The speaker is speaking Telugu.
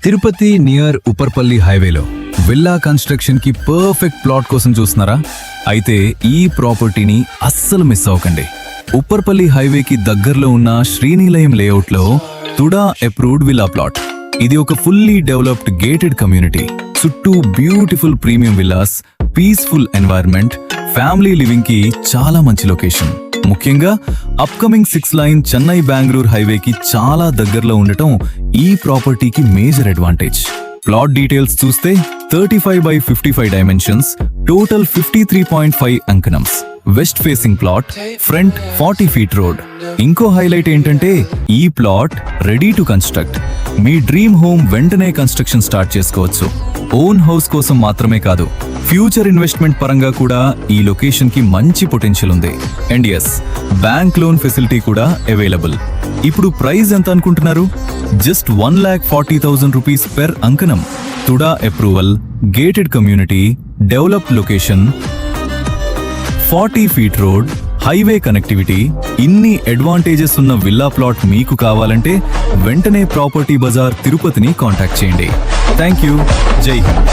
తిరుపతి నియర్ ఉప్పర్పల్లి హైవేలో విల్లా కన్స్ట్రక్షన్ కి పర్ఫెక్ట్ ప్లాట్ కోసం చూస్తున్నారా? అయితే ఈ ప్రాపర్టీని అస్సలు మిస్ అవ్వకండి. ఉప్పర్పల్లి హైవేకి దగ్గరలో ఉన్న శ్రీనిలయం లేఅవుట్ లో తుడా అప్రూవ్డ్ విల్లా ప్లాట్. ఇది ఒక ఫుల్లీ డెవలప్డ్ గేటెడ్ కమ్యూనిటీ. చుట్టూ beautiful premium villas, peaceful environment, family living కి చాలా మంచి లొకేషన్. ముఖ్యంగా అప్కమింగ్ 6 లైన్ చెన్నై బెంగళూరు హైవేకి చాలా దగ్గరలో ఉండటం ఈ ప్రాపర్టీకి మేజర్ అడ్వాంటేజ్. ప్లాట్ డీటెయిల్స్ చూస్తే 35x55 డైమెన్షన్స్, టోటల్ 53.5 అంకణమ్స్, west facing plot, front 40 feet road. ఇంకో హైలైట్ ఏంటంటే ఈ ప్లాట్ రెడీ టు కన్స్ట్రక్ట్. మీ డ్రీమ్ హోమ్ వెంటనే కన్స్ట్రక్షన్ స్టార్ట్ చేసుకోవచ్చు. ఓన్ హౌస్ కోసం మాత్రమే కాదు, ఫ్యూచర్ ఇన్వెస్ట్మెంట్ పరంగా కూడా ఈ లొకేషన్ కి మంచి పొటెన్షియల్ ఉంది. And yes, bank loan facility కూడా అవైలబుల్. ఇప్పుడు ప్రైస్ ఎంత అనుకుంటున్నారు? జస్ట్ 1,40,000 రూపీస్ పెర్ అంకణం. TUDA approval, gated community, developed location, 40 feet road, highway connectivity, ఇన్ని అడ్వాంటేజెస్ ఉన్న విల్లా ప్లాట్ మీకు కావాలంటే వెంటనే ప్రాపర్టీ బజార్ తిరుపతిని కాంటాక్ట్ చేయండి. Thank you. జై హింద్.